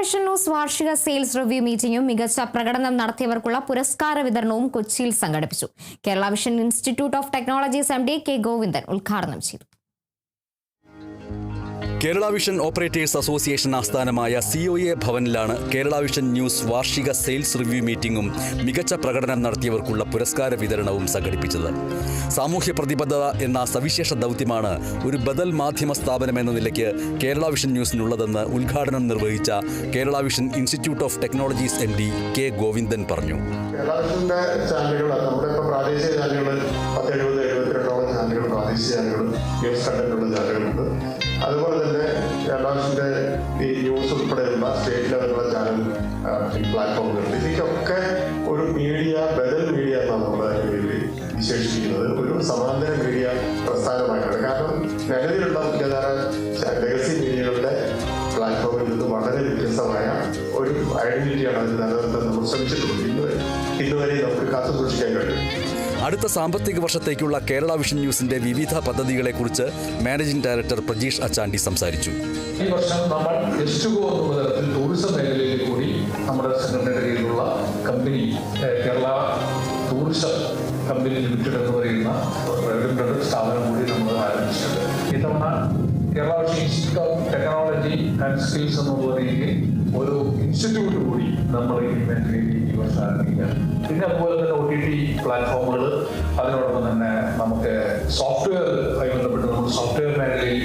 Vision news വാർഷിക sales review മീറ്റിംഗും മികച്ച പ്രകടനം നടത്തിയവർക്കുള്ള പുരസ്കാര വിതരണവും കൊച്ചിയിൽ സംഘടിപ്പിച്ചു. Kerala vision institute of technologies MD K Govindan ഉദ്ഘാടനം ചെയ്തു. കേരള വിഷൻ ഓപ്പറേറ്റേഴ്സ് അസോസിയേഷൻ ആസ്ഥാനമായ COA ഭവനിലാണ് കേരള വിഷൻ ന്യൂസ് വാർഷിക സെയിൽസ് റിവ്യൂ മീറ്റിംഗും മികച്ച പ്രകടനം നടത്തിയവർക്കുള്ള പുരസ്കാര വിതരണവും സംഘടിപ്പിച്ചത്. സാമൂഹ്യ പ്രതിബദ്ധത എന്ന സവിശേഷ ദൗത്യമാണ് ഒരു ബദൽ മാധ്യമ സ്ഥാപനം എന്ന നിലയ്ക്ക് കേരള വിഷൻ ന്യൂസിനുള്ളതെന്ന് ഉദ്ഘാടനം നിർവഹിച്ച Kerala vision institute of technologies MD K Govindan പറഞ്ഞു. കേരള വിഷന്റെ ചാനലുകൾ നമ്മുടെ ഇപ്പോൾ പ്രാദേശിക ചാനലുകൾ 72-72 ചാനലുകൾ പ്രാദേശിക ചാനലുകൾ ന്യൂസ് കണ്ടന്റുള്ള ചാനലുകളുണ്ട്. അതുപോലെ തന്നെ കേരള വിഷന്റെ ഈ ന്യൂസ് ഉൾപ്പെടെയുള്ള സ്റ്റേറ്റ് ലെവലുള്ള ചാനൽ പ്ലാറ്റ്ഫോമുകളുണ്ട്. ഇതിക്കൊക്കെ ഒരു മീഡിയ ബദൽ മീഡിയ എന്നാണ് നമ്മൾ വിശേഷിപ്പിക്കുന്നത്. ഒരു സമാന്തര മീഡിയ പ്രസ്ഥാനമായിട്ടാണ്. കാരണം നിലവിലുള്ള മുഖ്യധാര ലെഗസി മീഡിയകളുടെ പ്ലാറ്റ്ഫോമിൽ നിന്ന് വളരെ വ്യത്യസ്തമായ ഒരു ഐഡന്റിറ്റിയാണ് അത് നിലനിർത്താൻ നമ്മൾ ശ്രമിച്ചിട്ടുള്ളത്. ഇന്നുവരെ നമുക്ക് കാത്തു സൂക്ഷിക്കാൻ കഴിയും. അടുത്ത സാമ്പത്തിക വർഷത്തേക്കുള്ള കേരള വിഷൻ ന്യൂസിന്റെ വിവിധ പദ്ധതികളെക്കുറിച്ച് മാനേജിംഗ് ഡയറക്ടർ പ്രജീഷ് അച്ചാണ്ടി സംസാരിച്ചു. ഈ വർഷം നമ്മൾ എസ്റ്റുഗോ എന്നുള്ള തരത്തിൽ ടൂറിസം മേഖലയിൽ കൂടി നമ്മുടെ സംഘടനയുടെ കീഴിലുള്ള company Kerala tourism company limited എന്ന് പറയുന്ന സ്ഥാപനം കൂടി നമ്മൾ ആരംഭിച്ചിട്ടുണ്ട്. ഇത്തവണ Kerala vision institute of technology and skills എന്നുള്ള രീതിയിൽ ഒരു ഇൻസ്റ്റിറ്റ്യൂട്ട് കൂടി നമ്മൾ ഈ മേഖലയിൽ ഈ വർഷം ആരംഭിക്കുകയാണ്. പിന്നെ അതുപോലെ തന്നെ OTT പ്ലാറ്റ്ഫോമുകൾ, അതിനോടൊപ്പം തന്നെ നമുക്ക് സോഫ്റ്റ്വെയർ ആയി ബന്ധപ്പെട്ട് നമ്മൾ സോഫ്റ്റ്വെയർ മേഖലയിൽ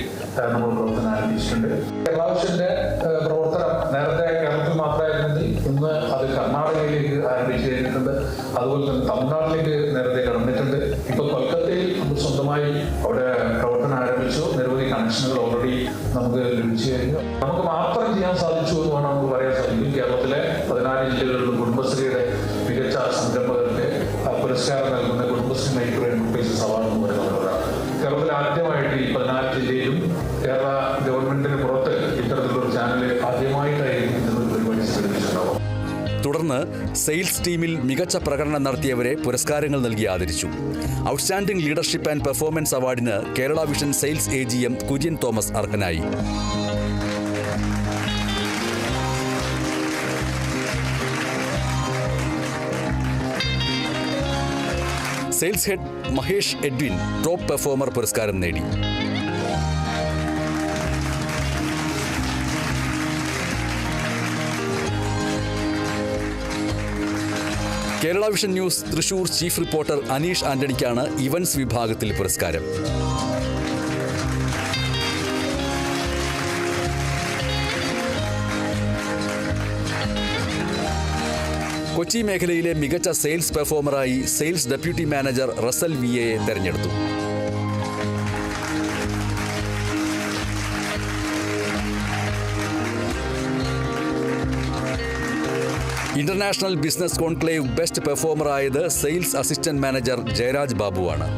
നമ്മൾ പ്രവർത്തനം ആരംഭിച്ചിട്ടുണ്ട്. കേരള വിഷന്റെ പ്രവർത്തനം നേരത്തെ കേരളത്തിൽ മാത്രമായിരുന്നെങ്കിൽ ഇന്ന് അത് കർണാടകയിലേക്ക് ആരംഭിച്ചു കഴിഞ്ഞിട്ടുണ്ട്. അതുപോലെ തന്നെ തമിഴ്നാട്ടിലേക്ക് നേരത്തെ കടന്നിട്ടുണ്ട്. ഇപ്പൊ കൊൽക്കത്തയിൽ നമ്മൾ സ്വന്തമായി അവിടെ പ്രവർത്തനം ആരംഭിച്ചു. നിരവധി കണക്ഷനുകൾ ഓൾറെഡി നമുക്ക് ലഭിച്ചു കഴിഞ്ഞു. നമുക്ക് മാത്രം ചെയ്യാൻ സാധിച്ചു എന്ന് വേണം നമുക്ക് പറയാൻ സാധിക്കും. കേരളത്തിലെ 14 ജില്ലകളിലും കുടുംബശ്രീയുടെ മികച്ച സംരംഭകർക്ക് പുരസ്കാരം നൽകുന്ന കുടുംബശ്രീ മൈക്രോ എന്റർപ്രൈസസ് അവാർഡ് എന്ന് പറയുന്നവരാണ്. കേരളത്തിൽ ആദ്യമായിട്ട് ഈ 14 ജില്ലയിലും കേരള ഗവൺമെന്റിന് പുറത്ത് ഇത്തരത്തിലൊരു ചാനൽ ആദ്യമായിട്ടായിരിക്കും ഇതൊരു പരിപാടി സംഘടിപ്പിച്ചിട്ടുണ്ടാവും. തുടർന്ന് സെയിൽസ് ടീമിൽ മികച്ച പ്രകടനം നടത്തിയവരെ പുരസ്കാരങ്ങൾ നൽകി ആദരിച്ചു. ഔട്ട്സ്റ്റാൻഡിംഗ് ലീഡർഷിപ്പ് ആൻഡ് പെർഫോമൻസ് അവാർഡിന് Kerala vision sales AGM Kurian Thomas അർഹനായി. Sales head Mahesh Edwin top performer പുരസ്കാരം നേടി. Kerala vision news Thrissur chief reporter Aneesh ആന്റണിക്കാണ് ഇവന്റ്സ് വിഭാഗത്തിൽ പുരസ്കാരം. കൊച്ചി മേഖലയിലെ മികച്ച സെയിൽസ് പെർഫോമറായി sales deputy manager Russel VA തെരഞ്ഞെടുത്തു. ഇന്റർനാഷണൽ ബിസിനസ് കോൺക്ലേവ് ബെസ്റ്റ് പെർഫോമറായത് സെയിൽസ് അസിസ്റ്റന്റ് മാനേജർ ജയരാജ് ബാബുവാണ്.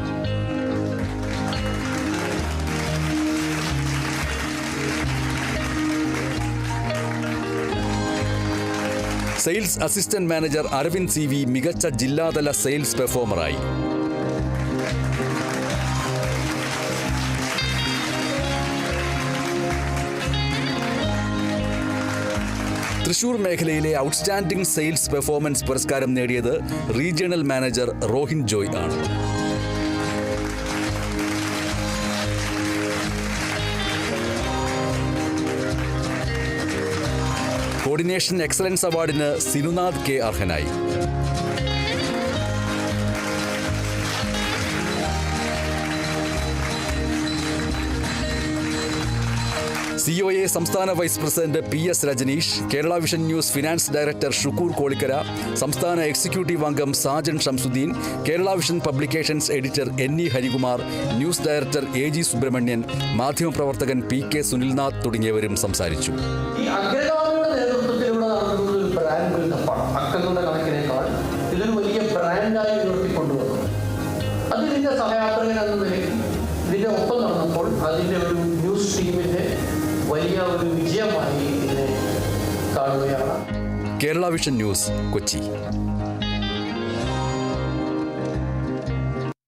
Sales assistant manager Aravind CV മികച്ച ജില്ലാതല സെയിൽസ് പെർഫോമറായി. തൃശൂർ മേഖലയിലെ ഔട്ട്സ്റ്റാൻഡിംഗ് സെയിൽസ് പെർഫോമൻസ് പുരസ്കാരം നേടിയത് റീജിയണൽ മാനേജർ റോഹിൻ ജോയ് ആണ്. കോർഡിനേഷൻ എക്സലൻസ് അവാർഡിന് സിനുനാഥ് K അർഹനായി. COA സംസ്ഥാന vice president PS Rajaneesh, Kerala vision news finance director Shukkur Kolikkara, സംസ്ഥാന എക്സിക്യൂട്ടീവ് അംഗം Sajan Shamsuddin, Kerala vision publications editor NE Harikumar, news director AG Subrahmanian, മാധ്യമപ്രവർത്തകൻ PK സുനിൽനാഥ് തുടങ്ങിയവരും സംസാരിച്ചു. അക്കങ്ങളുടെ കണക്കിനേക്കാൾ ഇതൊരു വലിയ ബ്രാൻഡായി ഉയർത്തിക്കൊണ്ടുവന്നു. അത് ഇതിൻ്റെ സഹയാത്രികൻ എന്ന നിലയിൽ ഇതിൻ്റെ ഒപ്പം നടന്നപ്പോൾ അതിൻ്റെ ഒരു ന്യൂസ് ടീമിൻ്റെ വലിയ ഒരു വിജയമായി ഇതിനെ കാണുകയാണ്. Kerala vision news, Kochi.